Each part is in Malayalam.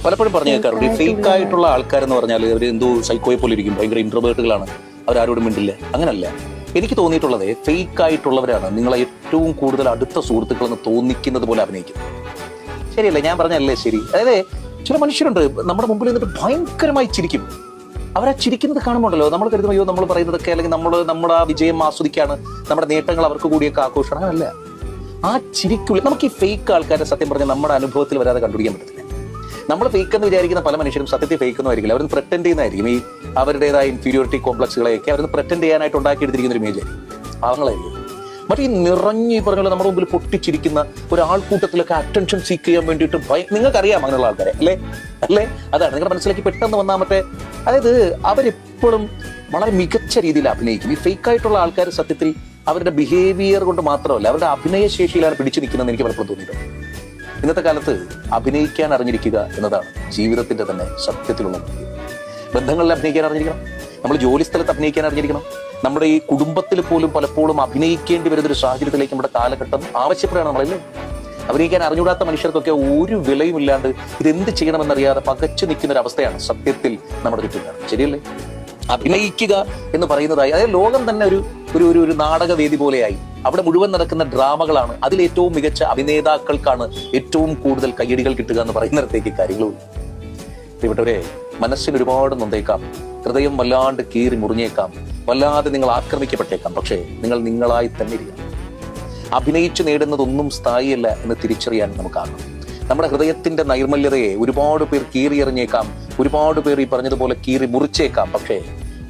പലപ്പോഴും പറഞ്ഞു കേൾക്കാറുണ്ട്, ഈ ഫേക്ക് ആയിട്ടുള്ള ആൾക്കാരെന്ന് പറഞ്ഞാൽ അവർ എന്തോ സൈക്കോയെ പോലെ ഇരിക്കും, ഭയങ്കര ഇൻട്രോവേർട്ടുകളാണ്, അവരാരോടും മിണ്ടില്ല. അങ്ങനല്ല. എനിക്ക് തോന്നിയിട്ടുള്ളത് ഫേക്ക് ആയിട്ടുള്ളവരാണ് നിങ്ങളെ ഏറ്റവും കൂടുതൽ അടുത്ത സുഹൃത്തുക്കളെന്ന് തോന്നിക്കുന്നത് പോലെ അഭിനയിക്കുന്നത്. ശരിയല്ലേ? ഞാൻ പറഞ്ഞല്ലേ ശരി. അതായത് ചില മനുഷ്യരുണ്ട് നമ്മുടെ മുമ്പിൽ നിന്നിട്ട് ഭയങ്കരമായി ചിരിക്കും. അവരാ ചിരിക്കുന്നത് കാണുമ്പോണ്ടല്ലോ നമ്മൾ കരുതും അയ്യോ നമ്മൾ പറയുന്നതൊക്കെ, അല്ലെങ്കിൽ നമ്മുടെ ആ വിജയം ആസ്വദിക്കാണ്, നമ്മുടെ നേട്ടങ്ങൾ അവർക്ക് കൂടിയൊക്കെ ആഘോഷമാണ്. അങ്ങനല്ല. ആ ചിരിക്കുള്ളിൽ നമുക്ക് ഈ ഫേക്ക് ആൾക്കാരെ സത്യം പറഞ്ഞാൽ നമ്മുടെ അനുഭവത്തിൽ വരാതെ കണ്ടുപിടിക്കാൻ പറ്റത്തില്ല. നമ്മൾ ഫേക്ക് എന്ന് വിചാരിക്കുന്ന പല മനുഷ്യരും സത്യത്തിൽ ഫേക്ക് ഒന്നും ആയിരിക്കില്ല. അവരൊന്ന് പ്രെറ്റൻഡ് ചെയ്യുന്നതായിരിക്കും. ഈ അവരുടേതായ ഇൻഫീരിയോറിറ്റി കോംപ്ലക്സുകളെയൊക്കെ അവരൊന്ന് പ്രെറ്റൻഡ് ചെയ്യാനായിട്ട് ഉണ്ടാക്കിയെടുത്തിരിക്കുന്ന ഒരു ഇമേജ് ആയിരിക്കും. പാവങ്ങളായിരിക്കും. മറ്റേ ഈ നിറഞ്ഞ് ഈ പറഞ്ഞ നമ്മുടെ മുമ്പിൽ പൊട്ടിച്ചിരിക്കുന്ന ഒരാൾക്കൂട്ടത്തിലൊക്കെ അറ്റൻഷൻ സീക്ക് ചെയ്യാൻ വേണ്ടിയിട്ട് നിങ്ങൾക്കറിയാം അങ്ങനെയുള്ള ആൾക്കാരെ അല്ലേ? അതാണ് നിങ്ങളുടെ മനസ്സിലേക്ക് പെട്ടെന്ന് വന്നാൽ മറ്റേ, അതായത് അവരെപ്പോഴും വളരെ മികച്ച രീതിയിൽ അഭിനയിക്കും. ഈ ഫേക്ക് ആയിട്ടുള്ള ആൾക്കാർ സത്യത്തിൽ അവരുടെ ബിഹേവിയർ കൊണ്ട് മാത്രമല്ല അവരുടെ അഭിനയശേഷിയിലാണ് പിടിച്ചു നിൽക്കുന്നതെന്ന് എനിക്ക് പലപ്പോഴും തോന്നിയിട്ടുണ്ട്. ഇന്നത്തെ കാലത്ത് അഭിനയിക്കാൻ അറിഞ്ഞിരിക്കുക എന്നതാണ് ജീവിതത്തിന്റെ തന്നെ സത്യത്തിലുള്ള മൂല്യം. ബന്ധങ്ങളിൽ അഭിനയിക്കാൻ അറിഞ്ഞിരിക്കണം, നമ്മൾ ജോലി സ്ഥലത്ത് അഭിനയിക്കാൻ അറിഞ്ഞിരിക്കണം, നമ്മുടെ ഈ കുടുംബത്തിൽ പോലും പലപ്പോഴും അഭിനയിക്കേണ്ടി വരുന്നൊരു സാഹചര്യത്തിലേക്ക് നമ്മുടെ കാലഘട്ടം ആവശ്യപ്പെടുകയാണ്. നമ്മളല്ലേ അഭിനയിക്കാൻ അറിഞ്ഞുകൂടാത്ത മനുഷ്യർക്കൊക്കെ ഒരു വിലയുമില്ലാണ്ട് ഇതെന്ത് ചെയ്യണമെന്നറിയാതെ പകച്ചു നിൽക്കുന്ന ഒരു അവസ്ഥയാണ് സത്യത്തിൽ നമ്മുടെ ചുറ്റും. ശരിയല്ലേ? അഭിനയിക്കുക എന്ന് പറയുന്നതായി, അതായത് ലോകം തന്നെ ഒരു നാടകവേദി പോലെയായി. അവിടെ മുഴുവൻ നടക്കുന്ന ഡ്രാമകളാണ്. അതിൽ ഏറ്റവും മികച്ച അഭിനേതാക്കൾക്കാണ് ഏറ്റവും കൂടുതൽ കയ്യടികൾ കിട്ടുക എന്ന് പറയുന്നിടത്തേക്ക് കാര്യങ്ങളും. പ്രിയപ്പെട്ടവരെ, മനസ്സിന് ഒരുപാട് നൊന്തേക്കാം, ഹൃദയം വല്ലാണ്ട് കീറി മുറിഞ്ഞേക്കാം, വല്ലാതെ നിങ്ങൾ ആക്രമിക്കപ്പെട്ടേക്കാം. പക്ഷേ നിങ്ങൾ നിങ്ങളായി തന്നെ ഇരിക്കണം. അഭിനയിച്ചു നേടുന്നതൊന്നും സ്ഥായിയല്ല എന്ന് തിരിച്ചറിയാൻ നമുക്കാകും. നമ്മുടെ ഹൃദയത്തിന്റെ നൈർമല്യതയെ ഒരുപാട് പേർ കീറിയെറിഞ്ഞേക്കാം, ഒരുപാട് പേർ ഈ പറഞ്ഞതുപോലെ കീറി മുറിച്ചേക്കാം. പക്ഷേ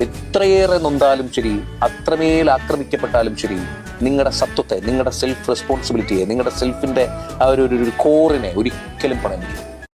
എത്രയേറെ നൊന്താലും ശരി, അത്രമേൽ ആക്രമിക്കപ്പെട്ടാലും ശരി, നിങ്ങളുടെ സത്വത്തെ, നിങ്ങളുടെ സെൽഫ് റെസ്പോൺസിബിലിറ്റിയെ, നിങ്ങളുടെ സെൽഫിന്റെ ആ ഒരു കോറിനെ ഒരിക്കലും പണയം.